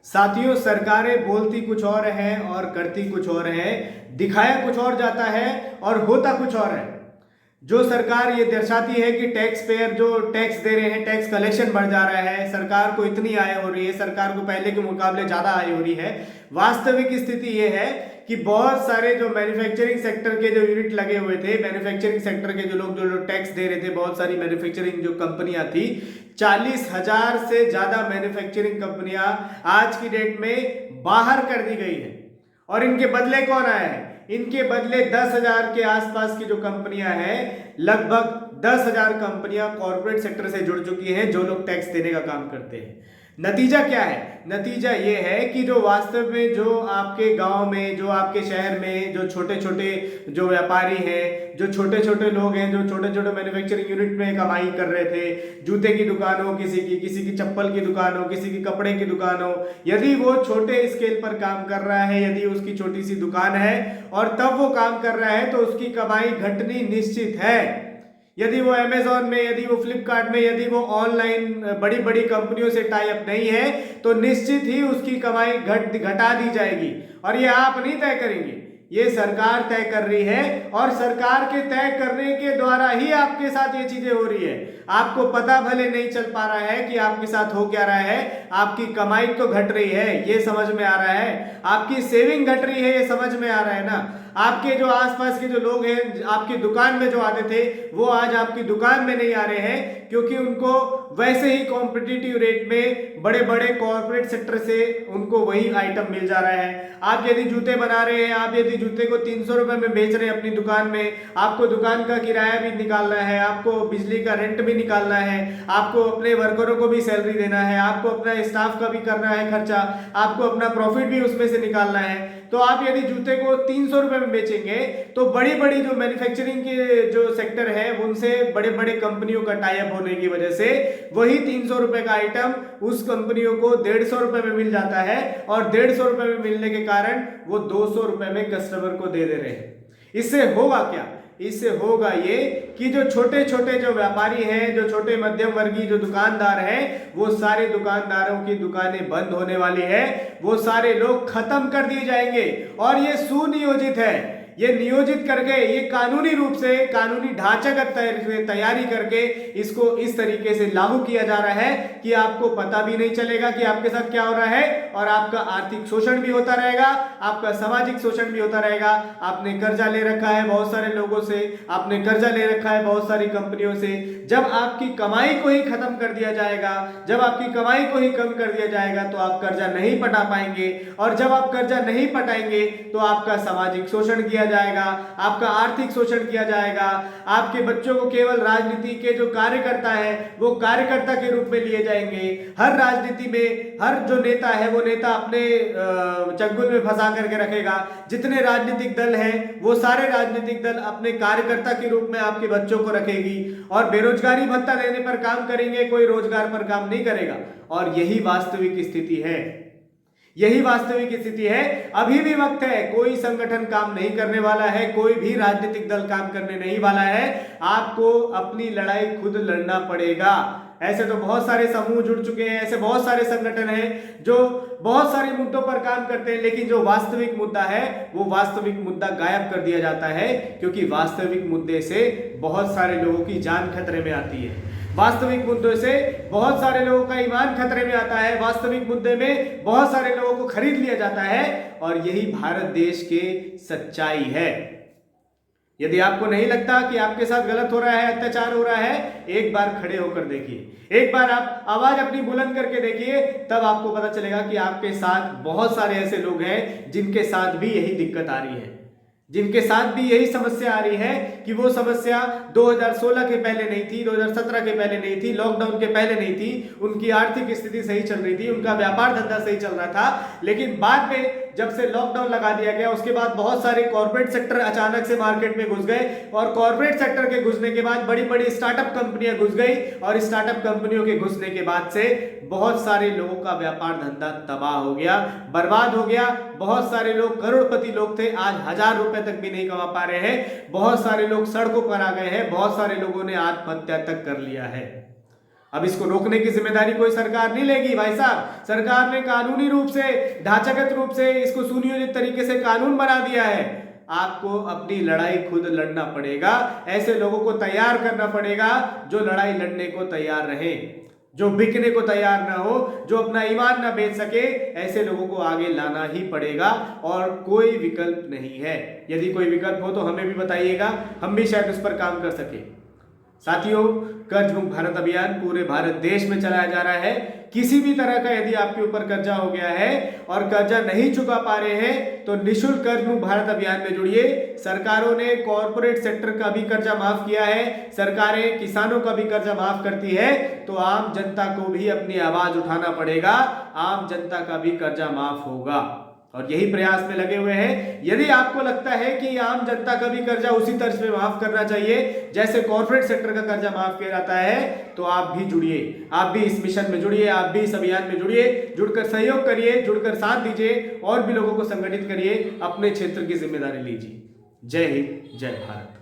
साथियों, सरकारें बोलती कुछ और है और करती कुछ और है, दिखाया कुछ और जाता है और होता कुछ और है। जो सरकार ये दर्शाती है कि टैक्स पेयर जो टैक्स दे रहे हैं, टैक्स कलेक्शन बढ़ जा रहा है, सरकार को इतनी आय हो रही है, सरकार को पहले के मुकाबले ज्यादा आय हो रही है। वास्तविक स्थिति ये है कि बहुत सारे जो मैन्युफैक्चरिंग सेक्टर के जो यूनिट लगे हुए थे, मैन्युफैक्चरिंग सेक्टर के जो लोग टैक्स दे रहे थे, बहुत सारी मैन्युफैक्चरिंग जो कंपनियां थी, 40,000 से ज्यादा मैन्युफैक्चरिंग कंपनियां आज की डेट में बाहर कर दी गई है। और इनके बदले कौन आया है? इनके बदले 10,000 के आसपास की जो कंपनियां हैं, लगभग 10,000 कंपनियां कॉर्पोरेट सेक्टर से जुड़ चुकी हैं, जो लोग टैक्स देने का काम करते हैं। नतीजा क्या है? नतीजा ये है कि जो वास्तव में जो आपके गांव में, जो आपके शहर में जो छोटे छोटे जो व्यापारी हैं, जो छोटे छोटे लोग हैं, जो छोटे छोटे मैन्युफैक्चरिंग यूनिट में कमाई कर रहे थे, जूते की दुकान हो, किसी की चप्पल की दुकान हो, किसी की कपड़े की दुकान हो, यदि वो छोटे स्केल पर काम कर रहा है, यदि उसकी छोटी सी दुकान है और तब वो काम कर रहा है, तो उसकी कमाई घटनी निश्चित है। यदि वो अमेजोन में, यदि वो फ्लिपकार्ट में, यदि वो ऑनलाइन बड़ी बड़ी कंपनियों से टाई अप नहीं है, तो निश्चित ही उसकी कमाई घटा दी जाएगी। और ये आप नहीं तय करेंगे, ये सरकार तय कर रही है। और सरकार के तय करने के द्वारा ही आपके साथ ये चीजें हो रही है। आपको पता भले नहीं चल पा रहा है कि आपके साथ हो क्या रहा है, आपकी कमाई तो घट रही है, ये समझ में आ रहा है, आपकी सेविंग घट रही है, ये समझ में आ रहा है ना। आपके जो आसपास के जो लोग हैं, आपकी दुकान में जो आते थे, वो आज आपकी दुकान में नहीं आ रहे हैं, क्योंकि उनको वैसे ही कॉम्पिटिटिव रेट में बड़े बड़े कॉर्पोरेट सेक्टर से उनको वही आइटम मिल जा रहा है। आप यदि जूते बना रहे हैं, आप यदि जूते को 300 रुपए में बेच रहे हैं अपनी दुकान में, आपको दुकान का किराया भी निकालना है, आपको बिजली का रेंट भी निकालना है, आपको अपने वर्करों को भी सैलरी देना है, आपको अपना स्टाफ का भी करना है खर्चा, आपको अपना प्रॉफिट भी उसमें से निकालना है। तो आप यदि जूते को 300 रुपए में बेचेंगे, तो बड़ी बड़ी जो मैन्युफैक्चरिंग के जो सेक्टर है, उनसे बड़े बड़े कंपनियों का टाई अप होने की वजह से वही 300 रुपए का आइटम उस कंपनियों को 150 रुपए में मिल जाता है। और 150 रुपए में मिलने के कारण वो 200 रुपए में कस्टमर को दे रहे हैं। इससे होगा क्या? इससे होगा ये कि जो छोटे छोटे जो व्यापारी हैं, जो छोटे मध्यम वर्गीय जो दुकानदार हैं, वो सारे दुकानदारों की दुकानें बंद होने वाली है, वो सारे लोग खत्म कर दिए जाएंगे। और ये सुनियोजित है, ये नियोजित करके, ये कानूनी रूप से, कानूनी ढांचागत तैयारी करके इसको इस तरीके से लागू किया जा रहा है कि आपको पता भी नहीं चलेगा कि आपके साथ क्या हो रहा है। और आपका आर्थिक शोषण भी होता रहेगा, आपका सामाजिक शोषण भी होता रहेगा। आपने कर्जा ले रखा है बहुत सारे लोगों से, आपने कर्जा ले रखा है बहुत सारी कंपनियों से। जब आपकी कमाई को ही खत्म कर दिया जाएगा, जब आपकी कमाई को ही कम कर दिया जाएगा, तो आप कर्जा नहीं पटा पाएंगे। और जब आप कर्जा नहीं पटाएंगे, तो आपका सामाजिक शोषण किया जाएगा, आपका आर्थिक शोषण किया जाएगा। आपके बच्चों को केवल राजनीति के जो कार्यकर्ता है, वो कार्यकर्ता के रूप में लिए जाएंगे। हर राजनीति में हर जो नेता है, वो नेता अपने चंगुल में फंसा करके रखेगा। जितने राजनीतिक दल हैं, वो सारे राजनीतिक दल अपने कार्यकर्ता के रूप में आपके बच्चों को रखेगी। और बेरोजगारी भत्ता देने पर काम करेंगे, कोई रोजगार पर काम नहीं करेगा। और यही वास्तविक स्थिति है, यही वास्तविक स्थिति है। अभी भी वक्त है, कोई संगठन काम नहीं करने वाला है, कोई भी राजनीतिक दल काम करने नहीं वाला है। आपको अपनी लड़ाई खुद लड़ना पड़ेगा। ऐसे तो बहुत सारे समूह जुड़ चुके हैं, ऐसे बहुत सारे संगठन हैं जो बहुत सारे मुद्दों पर काम करते हैं, लेकिन जो वास्तविक मुद्दा है, वो वास्तविक मुद्दा गायब कर दिया जाता है, क्योंकि वास्तविक मुद्दे से बहुत सारे लोगों की जान खतरे में आती है। वास्तविक मुद्दों से बहुत सारे लोगों का ईमान खतरे में आता है। वास्तविक मुद्दे में बहुत सारे लोगों को खरीद लिया जाता है। और यही भारत देश की सच्चाई है। यदि आपको नहीं लगता कि आपके साथ गलत हो रहा है, अत्याचार हो रहा है, एक बार खड़े होकर देखिए, एक बार आप आवाज अपनी बुलंद करके देखिए, तब आपको पता चलेगा कि आपके साथ बहुत सारे ऐसे लोग हैं जिनके साथ भी यही दिक्कत आ रही है, जिनके साथ भी यही समस्या आ रही है। कि वो समस्या 2016 के पहले नहीं थी, 2017 के पहले नहीं थी, लॉकडाउन के पहले नहीं थी। उनकी आर्थिक स्थिति सही चल रही थी, उनका व्यापार धंधा सही चल रहा था। लेकिन बाद में जब से लॉकडाउन लगा दिया गया, उसके बाद बहुत सारे कॉर्पोरेट सेक्टर अचानक से मार्केट में घुस गए। और कॉर्पोरेट सेक्टर के घुसने के बाद बड़ी बड़ी स्टार्टअप कंपनियां घुस गई। और स्टार्टअप कंपनियों के घुसने के बाद से बहुत सारे लोगों का व्यापार धंधा तबाह हो गया, बर्बाद हो गया। बहुत सारे लोग करोड़पति लोग थे, आज 1000 रुपए तक भी नहीं कमा पा रहे हैं। बहुत सारे लोग सड़कों पर आ गए हैं, बहुत सारे लोगों ने आत्महत्या तक कर लिया है। अब इसको रोकने की जिम्मेदारी कोई सरकार नहीं लेगी भाई साहब। सरकार ने कानूनी रूप से, ढांचागत रूप से इसको सुनियोजित तरीके से कानून बना दिया है। आपको अपनी लड़ाई खुद लड़ना पड़ेगा। ऐसे लोगों को तैयार करना पड़ेगा जो लड़ाई लड़ने को तैयार रहे, जो बिकने को तैयार ना हो, जो अपना ईमान ना बेच सके। ऐसे लोगों को आगे लाना ही पड़ेगा और कोई विकल्प नहीं है। यदि कोई विकल्प हो तो हमें भी बताइएगा, हम भी शायद उस पर काम कर सके। साथियों, कर्ज मुक्त भारत अभियान पूरे भारत देश में चलाया जा रहा है। किसी भी तरह का यदि आपके ऊपर कर्जा हो गया है और कर्जा नहीं चुका पा रहे हैं तो निःशुल्क कर्ज मुक्त भारत अभियान में जुड़िए। सरकारों ने कॉर्पोरेट सेक्टर का भी कर्जा माफ किया है, सरकारें किसानों का भी कर्जा माफ करती है, तो आम जनता को भी अपनी आवाज उठाना पड़ेगा। आम जनता का भी कर्जा माफ होगा और यही प्रयास में लगे हुए हैं। यदि आपको लगता है कि आम जनता का भी कर्जा उसी तर्ज पे माफ करना चाहिए जैसे कॉर्पोरेट सेक्टर का कर्जा माफ किया जाता है, तो आप भी जुड़िए, आप भी इस मिशन में जुड़िए, आप भी इस अभियान में जुड़िए। जुड़कर सहयोग करिए, जुड़कर साथ दीजिए और भी लोगों को संगठित करिए, अपने क्षेत्र की जिम्मेदारी लीजिए। जय हिंद, जय भारत।